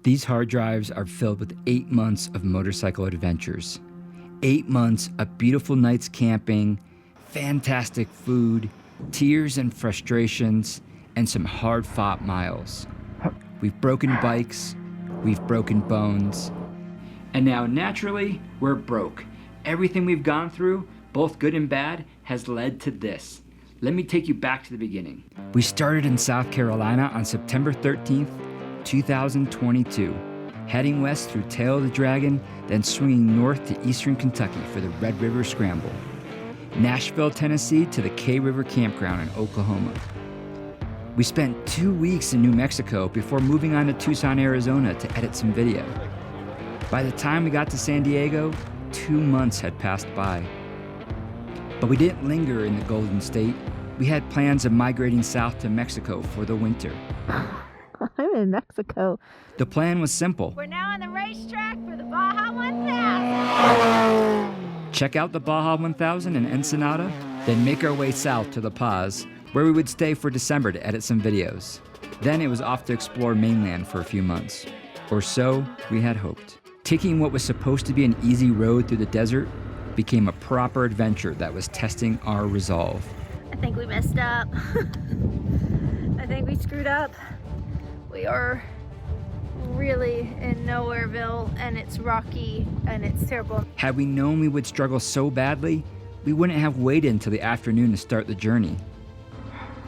These hard drives are filled with 8 months of motorcycle adventures. 8 months of beautiful nights camping, fantastic food, tears and frustrations, and some hard-fought miles. We've broken bikes, we've broken bones, and now naturally, we're broke. Everything we've gone through, both good and bad, has led to this. Let me take you back to the beginning. We started in South Carolina on September 13th, 2022, heading west through Tail of the Dragon, then swinging north to eastern Kentucky for the Red River Scramble. Nashville, Tennessee to the K River Campground in Oklahoma. We spent 2 weeks in New Mexico before moving on to Tucson, Arizona to edit some video. By the time we got to San Diego, 2 months had passed by. But we didn't linger in the Golden State. We had plans of migrating south to Mexico for the winter. I'm in Mexico. The plan was simple. We're now on the racetrack for the Baja 1000. Check out the Baja 1000 in Ensenada, then make our way south to La Paz, where we would stay for December to edit some videos. Then it was off to explore mainland for a few months. Or so we had hoped. Taking what was supposed to be an easy road through the desert became a proper adventure that was testing our resolve. I think we messed up. I think we screwed up. We are really in Nowhereville, and it's rocky and it's terrible. Had we known we would struggle so badly, we wouldn't have waited until the afternoon to start the journey.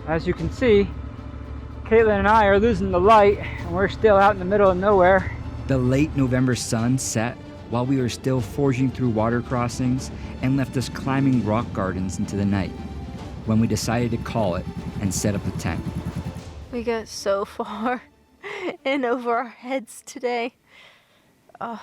As you can see, Caitlyn and I are losing the light, and we're still out in the middle of nowhere. The late November sun set while we were still forging through water crossings and left us climbing rock gardens into the night, when we decided to call it and set up the tent. We got so far and over our heads today. Oh.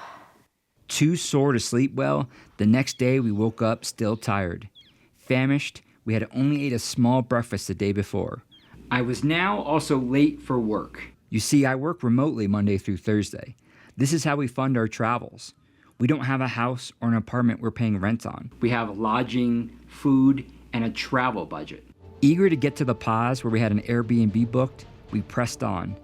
Too sore to sleep well, the next day we woke up still tired. Famished, we had only ate a small breakfast the day before. I was now also late for work. You see, I work remotely Monday through Thursday. This is how we fund our travels. We don't have a house or an apartment we're paying rent on. We have lodging, food, and a travel budget. Eager to get to the Paz where we had an Airbnb booked, we pressed on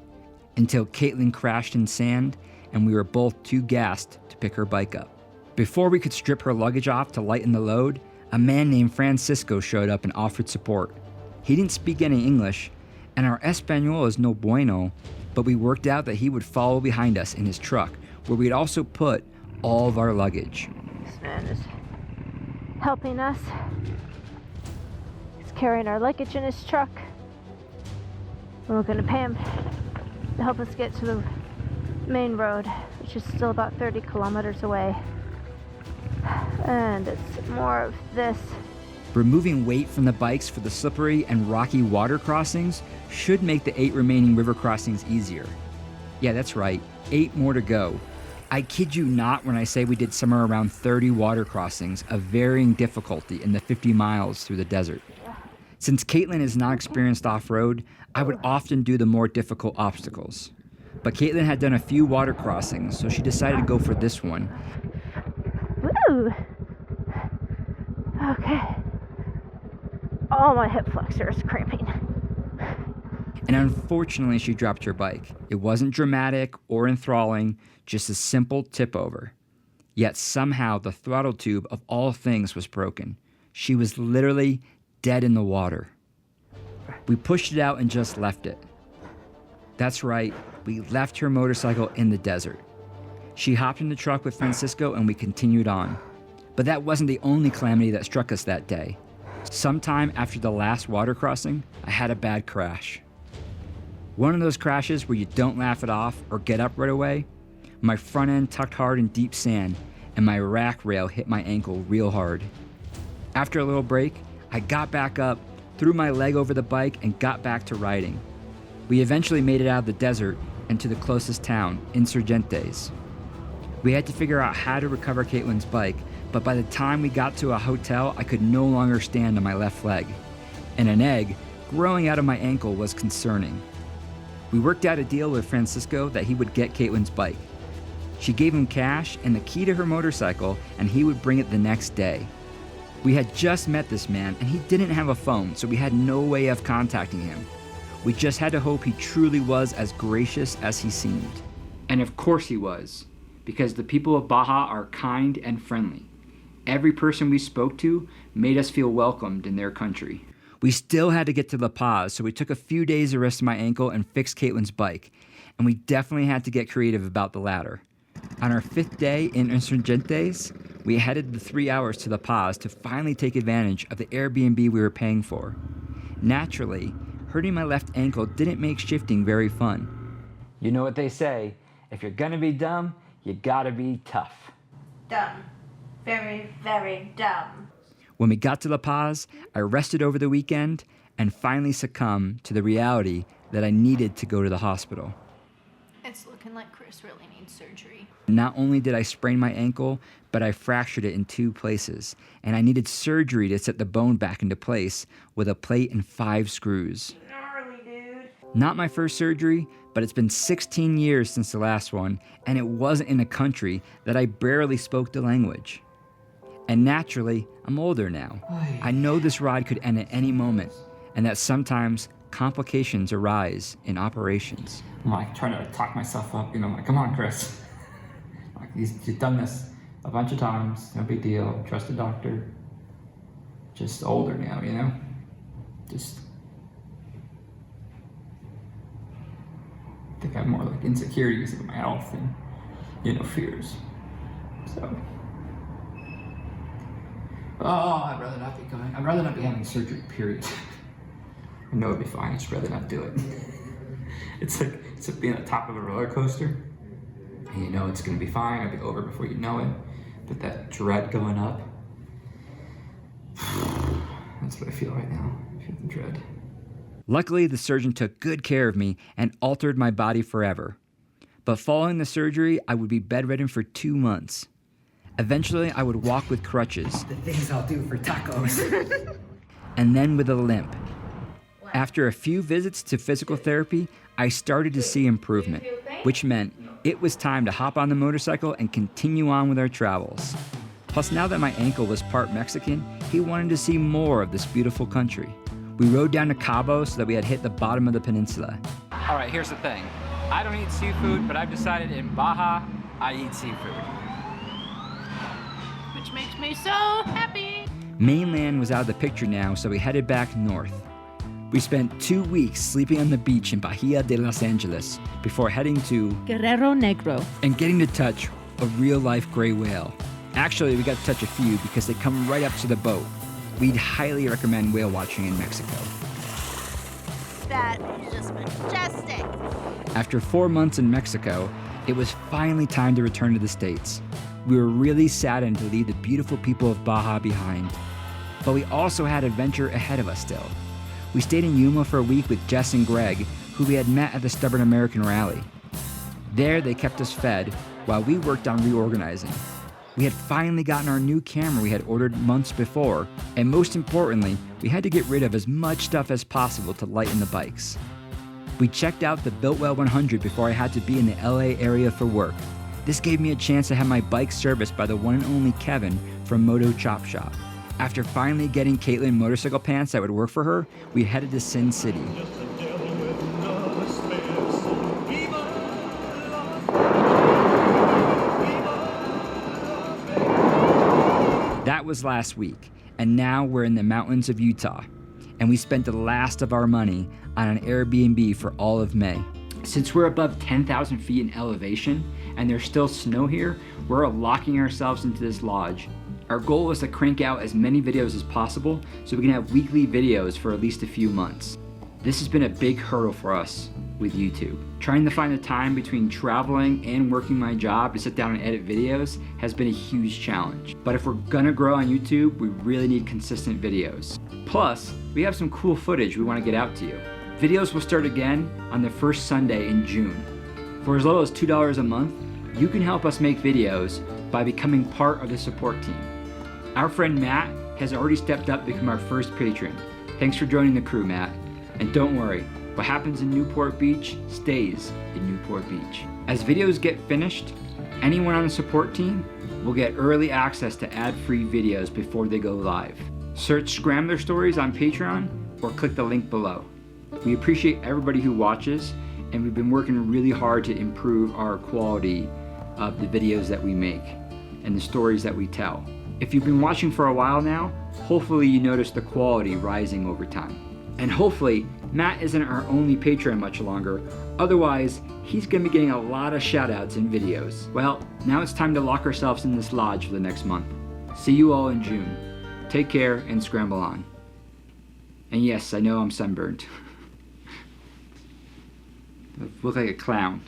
until Caitlyn crashed in sand and we were both too gassed to pick her bike up. Before we could strip her luggage off to lighten the load, a man named Francisco showed up and offered support. He didn't speak any English, and our Espanol is no bueno, but we worked out that he would follow behind us in his truck, where we'd also put all of our luggage. This man is helping us. He's carrying our luggage in his truck. And we're gonna pay him to help us get to the main road, which is still about 30 kilometers away. And it's more of this. Removing weight from the bikes for the slippery and rocky water crossings should make the 8 remaining river crossings easier. Yeah, that's right, 8 more to go. I kid you not when I say we did somewhere around 30 water crossings of varying difficulty in the 50 miles through the desert. Since Caitlyn is not experienced off-road, I would often do the more difficult obstacles. But Caitlyn had done a few water crossings, so she decided to go for this one. Woo! Okay. Oh, my hip flexor is cramping. And unfortunately, she dropped her bike. It wasn't dramatic or enthralling, just a simple tip over. Yet somehow the throttle tube of all things was broken. She was literally dead in the water. We pushed it out and just left it. That's right, we left her motorcycle in the desert. She hopped in the truck with Francisco and we continued on. But that wasn't the only calamity that struck us that day. Sometime after the last water crossing, I had a bad crash. One of those crashes where you don't laugh it off or get up right away. My front end tucked hard in deep sand and my rack rail hit my ankle real hard. After a little break, I got back up, threw my leg over the bike and got back to riding. We eventually made it out of the desert and to the closest town, Insurgentes. We had to figure out how to recover Caitlyn's bike, but by the time we got to a hotel, I could no longer stand on my left leg, and an egg growing out of my ankle was concerning. We worked out a deal with Francisco that he would get Caitlyn's bike. She gave him cash and the key to her motorcycle, and he would bring it the next day. We had just met this man, and he didn't have a phone, so we had no way of contacting him. We just had to hope he truly was as gracious as he seemed. And of course he was, because the people of Baja are kind and friendly. Every person we spoke to made us feel welcomed in their country. We still had to get to La Paz, so we took a few days to rest my ankle and fix Caitlyn's bike, and we definitely had to get creative about the latter. On our 5th day in Insurgentes, we headed the 3 hours to La Paz to finally take advantage of the Airbnb we were paying for. Naturally, hurting my left ankle didn't make shifting very fun. You know what they say, if you're gonna be dumb, you gotta be tough. Dumb. Very, very dumb. When we got to La Paz, I rested over the weekend and finally succumbed to the reality that I needed to go to the hospital. It's looking like Chris really needs surgery. Not only did I sprain my ankle, but I fractured it in 2 places, and I needed surgery to set the bone back into place with a plate and 5 screws. Gnarly, dude. Not my first surgery, but it's been 16 years since the last one, and it wasn't in a country that I barely spoke the language. And naturally, I'm older now. I know this ride could end at any moment, and that sometimes complications arise in operations. I'm like trying to talk myself up, I'm like, come on, Chris. Like, you've done this a bunch of times, no big deal, trust a doctor. Just older now, Just, I think I have more like insecurities of my health and, fears. So, I'd rather not be going. I'd rather not be having surgery, period. I know it'd be fine, I'd just rather not do it. It's like being on top of a roller coaster. And you know it's gonna be fine, it'll be over before you know it. But that dread going up, that's what I feel right now. I feel the dread. Luckily, the surgeon took good care of me and altered my body forever. But following the surgery, I would be bedridden for 2 months. Eventually, I would walk with crutches. The things I'll do for tacos. And then with a limp. After a few visits to physical therapy, I started to see improvement, which meant it was time to hop on the motorcycle and continue on with our travels. Plus, now that my ankle was part Mexican, he wanted to see more of this beautiful country. We rode down to Cabo so that we had hit the bottom of the peninsula. All right, here's the thing. I don't eat seafood, but I've decided in Baja, I eat seafood. Which makes me so happy. Mainland was out of the picture now, so we headed back north. We spent 2 weeks sleeping on the beach in Bahia de Los Angeles before heading to Guerrero Negro and getting to touch a real-life gray whale. Actually, we got to touch a few because they come right up to the boat. We'd highly recommend whale watching in Mexico. That is just majestic. After 4 months in Mexico, it was finally time to return to the States. We were really saddened to leave the beautiful people of Baja behind. But we also had adventure ahead of us still. We stayed in Yuma for a week with Jess and Greg, who we had met at the Stubborn American rally. There, they kept us fed while we worked on reorganizing. We had finally gotten our new camera we had ordered months before, and most importantly, we had to get rid of as much stuff as possible to lighten the bikes. We checked out the Biltwell 100 before I had to be in the LA area for work. This gave me a chance to have my bike serviced by the one and only Kevin from Moto Chop Shop. After finally getting Caitlyn motorcycle pants that would work for her, we headed to Sin City. That was last week, and now we're in the mountains of Utah, and we spent the last of our money on an Airbnb for all of May. Since we're above 10,000 feet in elevation, and there's still snow here, we're locking ourselves into this lodge. Our goal is to crank out as many videos as possible so we can have weekly videos for at least a few months. This has been a big hurdle for us with YouTube. Trying to find the time between traveling and working my job to sit down and edit videos has been a huge challenge. But if we're gonna grow on YouTube, we really need consistent videos. Plus, we have some cool footage we want to get out to you. Videos will start again on the first Sunday in June. For as little as $2 a month, you can help us make videos by becoming part of the support team. Our friend Matt has already stepped up to become our first patron. Thanks for joining the crew, Matt. And don't worry, what happens in Newport Beach stays in Newport Beach. As videos get finished, anyone on the support team will get early access to ad-free videos before they go live. Search Scrambler Stories on Patreon or click the link below. We appreciate everybody who watches, and we've been working really hard to improve our quality of the videos that we make and the stories that we tell. If you've been watching for a while now, hopefully you notice the quality rising over time. And hopefully, Matt isn't our only Patreon much longer, otherwise he's gonna be getting a lot of shout outs in videos. Well, now it's time to lock ourselves in this lodge for the next month. See you all in June. Take care and scramble on. And yes, I know I'm sunburned. I look like a clown.